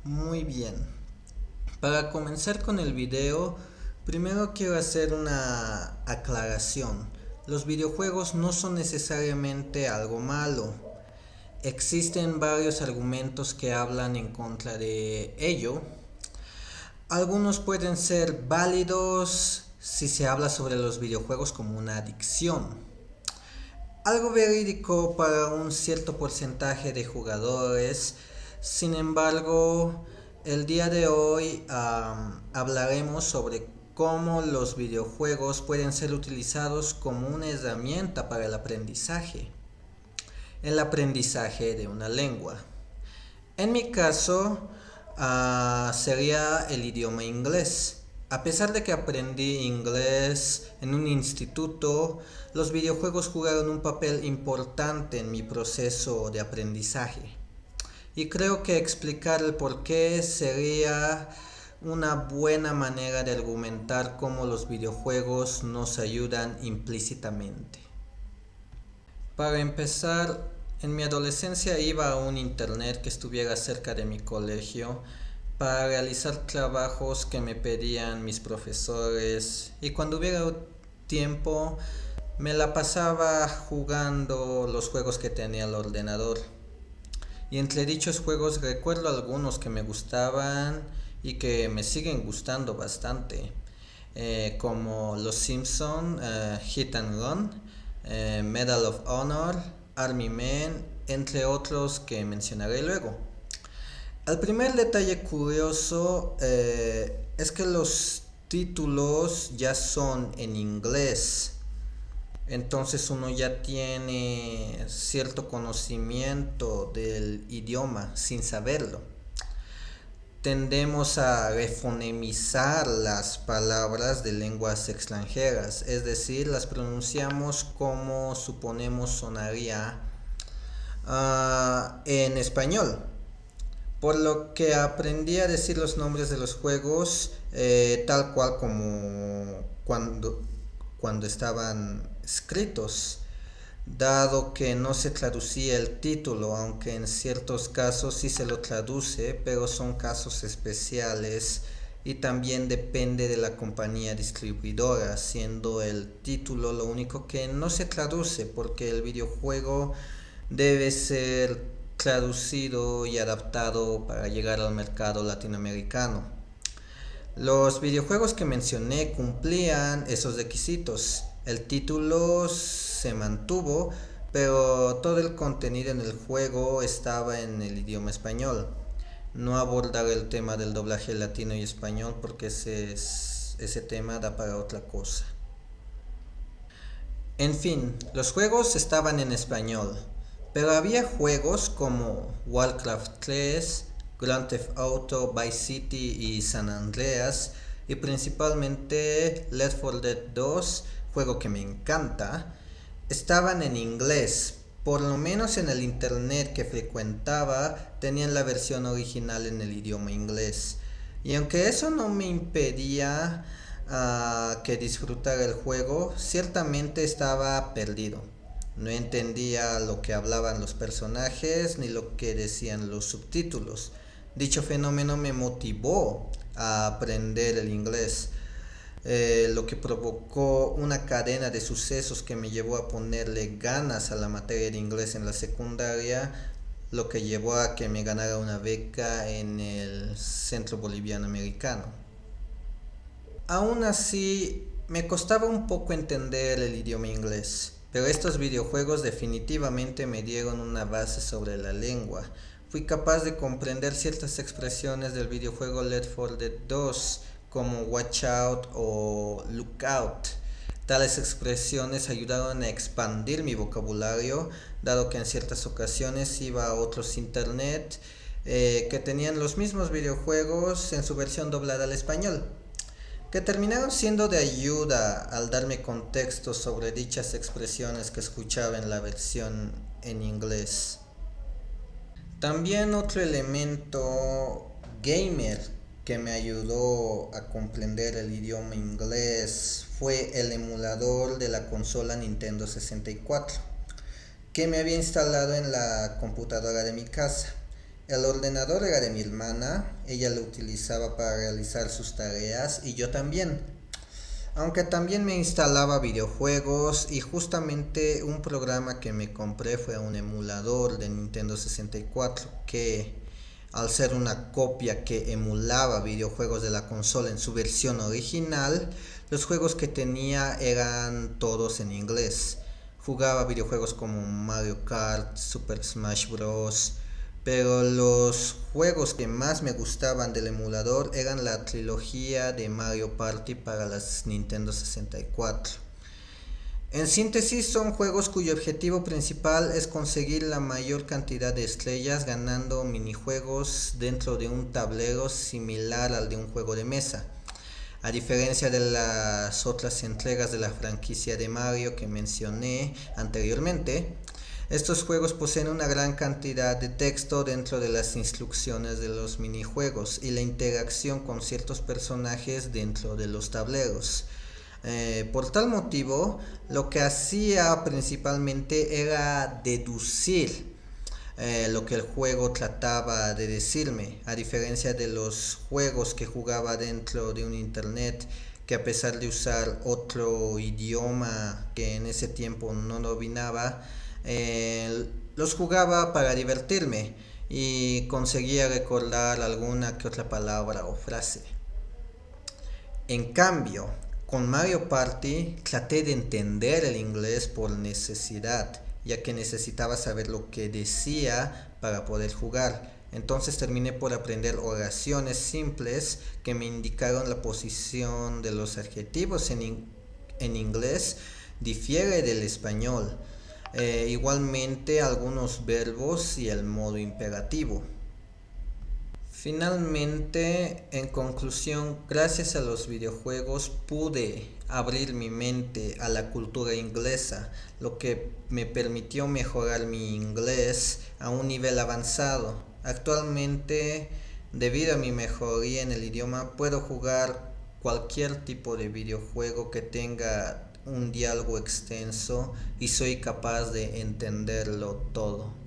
Muy bien. Para comenzar con el video, primero quiero hacer una aclaración. Los videojuegos no son necesariamente algo malo. Existen varios argumentos que hablan en contra de ello. Algunos pueden ser válidos si se habla sobre los videojuegos como una adicción. Algo verídico para un cierto porcentaje de jugadores. Sin embargo, el día de hoy hablaremos sobre cómo los videojuegos pueden ser utilizados como una herramienta para el aprendizaje de una lengua. En mi caso, sería el idioma inglés. A pesar de que aprendí inglés en un instituto, los videojuegos jugaron un papel importante en mi proceso de aprendizaje. Y creo que explicar el por qué sería una buena manera de argumentar cómo los videojuegos nos ayudan implícitamente. Para empezar, en mi adolescencia iba a un internet que estuviera cerca de mi colegio para realizar trabajos que me pedían mis profesores, y cuando hubiera tiempo me la pasaba jugando los juegos que tenía el ordenador. Y entre dichos juegos recuerdo algunos que me gustaban y que me siguen gustando bastante, como Los Simpson, Hit and Run, Medal of Honor, Army Men, entre otros que mencionaré luego. El primer detalle curioso es que los títulos ya son en inglés. Entonces uno ya tiene cierto conocimiento del idioma sin saberlo. Tendemos a refonemizar las palabras de lenguas extranjeras, es decir, las pronunciamos como suponemos sonaría en español. Por lo que aprendí a decir los nombres de los juegos tal cual como cuando estaban escritos, dado que no se traducía el título, aunque en ciertos casos sí se lo traduce, pero son casos especiales y también depende de la compañía distribuidora, siendo el título lo único que no se traduce porque el videojuego debe ser traducido y adaptado para llegar al mercado latinoamericano. Los videojuegos que mencioné cumplían esos requisitos. El título se mantuvo, pero todo el contenido en el juego estaba en el idioma español. No abordar el tema del doblaje latino y español porque ese tema da para otra cosa. En fin, los juegos estaban en español, pero había juegos como Warcraft 3, Grand Theft Auto, Vice City y San Andreas, y principalmente Left 4 Dead 2, juego que me encanta, estaban en inglés. Por lo menos en el internet que frecuentaba tenían la versión original en el idioma inglés. Y aunque eso no me impedía que disfrutara el juego, ciertamente estaba perdido. No entendía lo que hablaban los personajes ni lo que decían los subtítulos. Dicho fenómeno me motivó a aprender el inglés, lo que provocó una cadena de sucesos que me llevó a ponerle ganas a la materia de inglés en la secundaria, lo que llevó a que me ganara una beca en el Centro Boliviano Americano. Aún así, me costaba un poco entender el idioma inglés, pero estos videojuegos definitivamente me dieron una base sobre la lengua. Fui capaz de comprender ciertas expresiones del videojuego Left 4 Dead 2, como Watch Out o Look Out. Tales expresiones ayudaron a expandir mi vocabulario, dado que en ciertas ocasiones iba a otros internet que tenían los mismos videojuegos en su versión doblada al español, que terminaron siendo de ayuda al darme contexto sobre dichas expresiones que escuchaba en la versión en inglés. También otro elemento gamer que me ayudó a comprender el idioma inglés fue el emulador de la consola Nintendo 64, que me había instalado en la computadora de mi casa. El ordenador era de mi hermana, ella lo utilizaba para realizar sus tareas y yo también. Aunque también me instalaba videojuegos y justamente un programa que me compré fue un emulador de Nintendo 64 que al ser una copia que emulaba videojuegos de la consola en su versión original, los juegos que tenía eran todos en inglés. Jugaba videojuegos como Mario Kart, Super Smash Bros. Pero los juegos que más me gustaban del emulador eran la trilogía de Mario Party para las Nintendo 64. En síntesis, son juegos cuyo objetivo principal es conseguir la mayor cantidad de estrellas ganando minijuegos dentro de un tablero similar al de un juego de mesa. A diferencia de las otras entregas de la franquicia de Mario que mencioné anteriormente, estos juegos poseen una gran cantidad de texto dentro de las instrucciones de los minijuegos y la interacción con ciertos personajes dentro de los tableros. Por tal motivo, lo que hacía principalmente era deducir lo que el juego trataba de decirme, a diferencia de los juegos que jugaba dentro de un internet que a pesar de usar otro idioma que en ese tiempo no dominaba, los jugaba para divertirme y conseguía recordar alguna que otra palabra o frase. En cambio, con Mario Party traté de entender el inglés por necesidad, ya que necesitaba saber lo que decía para poder jugar. Entonces terminé por aprender oraciones simples que me indicaron la posición de los adjetivos en inglés difiere del español. Igualmente algunos verbos y el modo imperativo. Finalmente, en conclusión, gracias a los videojuegos pude abrir mi mente a la cultura inglesa, lo que me permitió mejorar mi inglés a un nivel avanzado. Actualmente, debido a mi mejoría en el idioma, puedo jugar cualquier tipo de videojuego que tenga un diálogo extenso y soy capaz de entenderlo todo.